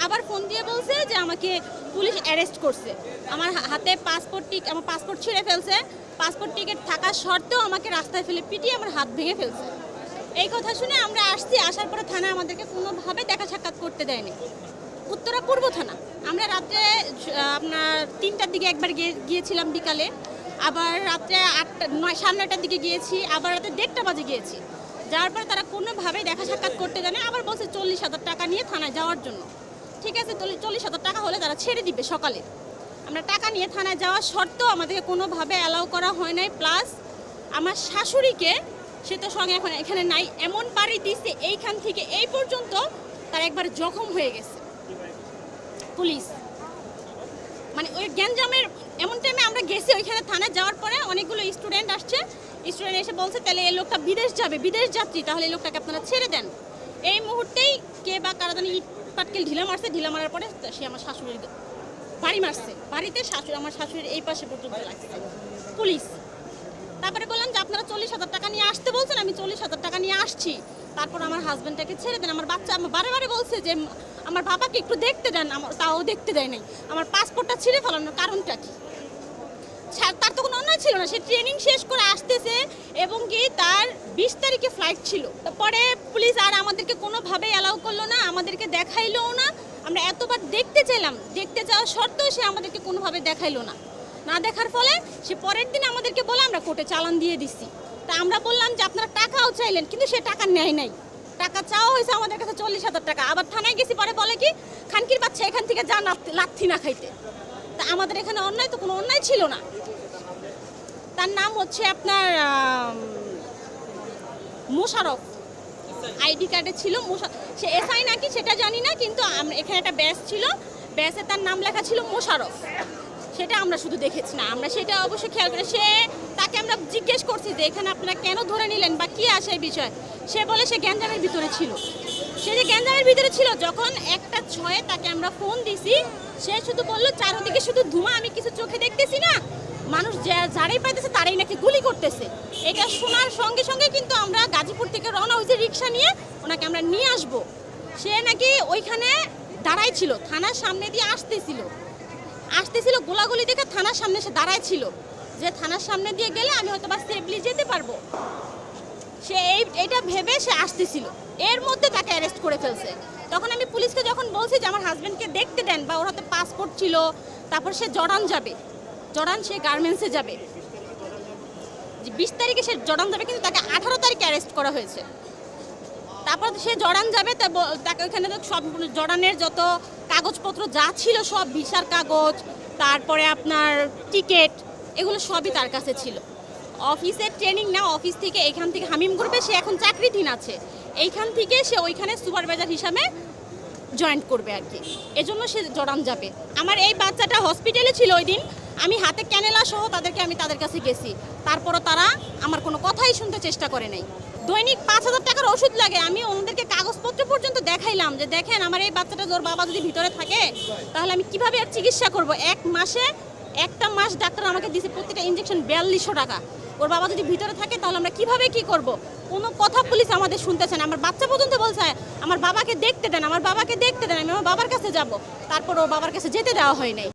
আবার ফোন দিয়ে বলছে যে আমাকে পুলিশ অ্যারেস্ট করছে। আমার হাতে আমার পাসপোর্ট ছিঁড়ে ফেলছে, পাসপোর্ট টিকিট থাকা সত্ত্বেও আমাকে রাস্তায় ফেলে পিটিয়ে আমার হাত ভেঙে ফেলছে। এই কথা শুনে আমরা আসছি, আসার পরে থানা আমাদেরকে কোনোভাবে দেখা সাক্ষাৎ করতে দেয়নি। উত্তরা পূর্ব থানা। আমরা রাত্রে আপনার 3টার দিকে একবার গিয়েছিলাম বিকালে, আবার রাত্রে 9:30টার দিকে গিয়েছি, আবার রাতে 1:30 বাজে গিয়েছি। যাওয়ার পরে তারা কোনোভাবেই দেখা সাক্ষাৎ করতে দেয় না। আবার বলছে 40,000 টাকা নিয়ে থানায় যাওয়ার জন্য। ঠিক আছে, 40,000 টাকা হলে তারা ছেড়ে দিবে সকালে। আমরা টাকা নিয়ে থানায় যাওয়া সত্ত্বেও আমাদেরকে কোনোভাবে অ্যালাউ করা হয় নাই। প্লাস আমার শাশুড়িকে, সে তো সঙ্গে এখন এখানে নাই, এমন বাড়ি দিচ্ছে এইখান থেকে এই পর্যন্ত তার একবার জখম হয়ে গেছে পুলিশ। মানে ওই গ্যাঞ্জামের এমন টাইমে আমরা গেছি ওইখানে থানায় যাওয়ার পরে অনেকগুলো স্টুডেন্ট আসছে, স্টুডেন্ট এসে বলছে তাহলে এই লোকটা বিদেশ যাবে, বিদেশ যাত্রী, তাহলে এই লোকটাকে আপনারা ছেড়ে দেন। এই মুহূর্তেই কে বা কারা জানি ইট পাটকেল ঢিলা মারছে, ঢিলা মারার পরে সে আমার শাশুড়ির বাড়ি মারছে, বাড়িতে আমার শাশুড়ির এই পাশে পর্যন্ত লাগছে পুলিশ। তারপরে বললাম যে আপনারা 40,000 টাকা নিয়ে আসতে বলছেন, আমি 40,000 টাকা নিয়ে আসছি, তারপর আমার হাজব্যান্ডটাকে ছেড়ে দেন। আমার বাচ্চা আমার বারে বারে বলছে যে আমার বাবাকে একটু দেখতে দেন, তাও দেখতে দেয় নাই। আমার পাসপোর্টটা ছিঁড়ে ফেলানোর কারণটা কি? তার তো কোনো অন্যায় ছিল না, সে ট্রেনিং শেষ করে আসতেছে এবং কি তার 20 তারিখে ফ্লাইট ছিল। তারপরে পুলিশ আর আমাদেরকে কোনোভাবেই অ্যালাউ করলো না, আমাদেরকে দেখাইলো না। আমরা এতবার দেখতে চাইলাম, দেখতে যাওয়া সত্ত্বেও সে আমাদেরকে কোনোভাবে দেখাইলো না। না দেখার ফলে সে পরের দিন আমাদেরকে বলে আমরা কোর্টে চালান দিয়ে দিছি। তা আমরা বললাম যে আপনারা টাকাও চাইলেন, কিন্তু সে টাকা নেয় নাই। টাকা চাওয়া হয়েছে আমাদের কাছে 40,000 টাকা। আবার থানায় গেছি, পরে বলে কি খানকির বাচ্চা এখান থেকে যা লাথি না খাইতে। তা আমাদের এখানে অন্যায় তো কোনো অন্যায় ছিল না। তার নাম হচ্ছে আপনার মোশারফ, আইডি কার্ডে ছিল সে এসআই নাকি সেটা জানি না, কিন্তু এখানে একটা ব্যাচ ছিল, ব্যাচে তার নাম লেখা ছিল মোশারফ। সেটা আমরা শুধু দেখেছি না, আমরা সেটা অবশ্যই খেয়াল করে তাকে আমরা জিজ্ঞেস করছি যে এখানে আপনারা কেন ধরে নিলেন বা কী আসে এই বিষয়। সে বলে সে গ্যাঞ্জামের ভিতরে ছিল। সে যে গ্যাঞ্জামের ভিতরে ছিল, যখন 1:06 তাকে আমরা ফোন দিছি, সে শুধু বললো চারদিকে শুধু ধোঁয়া, আমি কিছু চোখে দেখতেছি না, মানুষ যারাই পাইতেছে তারাই নাকি গুলি করতেছে। এটা শোনার সঙ্গে সঙ্গে কিন্তু আমরা গাজীপুর থেকে রওনা হয়েছি রিক্সা নিয়ে, ওনাকে আমরা নিয়ে আসবো। সে নাকি ওইখানে দাঁড়াই ছিল, থানার সামনে দিয়ে আসতেছিল গোলাগুলি দেখে থানার সামনে সে দাঁড়ায় ছিল, যে থানার সামনে দিয়ে গেলে আমি হয়তো বা সেফলি যেতে পারবো। সে এইটা ভেবে সে আসতেছিল, এর মধ্যে তাকে অ্যারেস্ট করে ফেলছে। তখন আমি পুলিশকে যখন বলছি যে আমার হাজব্যান্ডকে দেখতে দেন, বা ওর হাতে পাসপোর্ট ছিল, তারপর সে জর্ডান যাবে, সে গার্মেন্টসে যাবে, 20 তারিখে সে জর্ডান যাবে, কিন্তু তাকে 18 তারিখে অ্যারেস্ট করা হয়েছে। তারপর সে জর্ডান যাবে, তাকে ওইখানে সব জর্ডানের যত কাগজপত্র যা ছিল, সব ভিসার কাগজ, তারপরে আপনার টিকিট, এগুলো সবই তার কাছে ছিল। অফিসের ট্রেনিং না, অফিস থেকে এইখান থেকে হামিম গ্রুপে সে এখন চাকরিধীন আছে, এইখান থেকে সে ওইখানে সুপারভাইজার হিসাবে জয়েন করবে আর কি, এজন্য সে জর্ডান যাবে। আমার এই বাচ্চাটা হসপিটালে ছিল ওই দিন, আমি হাতে ক্যানেলা সহ তাদের কাছে গেছি, তারপরও তারা আমার কোনো কথাই শুনতে চেষ্টা করে নাই। দৈনিক 5,000 টাকার ওষুধ লাগে, আমি ওনাদেরকে কাগজপত্র পর্যন্ত দেখাইলাম যে দেখেন আমার এই বাচ্চাটা, ওর বাবা যদি ভিতরে থাকে তাহলে আমি কিভাবে আর চিকিৎসা করব। একটা মাস ডাক্তার আমাকে দিয়েছে প্রত্যেকটা ইঞ্জেকশন 4200 টাকা। ওর বাবা যদি ভিতরে থাকে তাহলে আমরা কিভাবে কি করব? কোনো কথা পুলিশ আমাদের শুনতেছে না। আমার বাচ্চা পর্যন্ত বলছে আমার বাবাকে দেখতে দেন, আমার বাবাকে দেখতে দেন, আমি আমার বাবার কাছে যাব। তারপর ওর বাবার কাছে যেতে দেওয়া হয় নাই।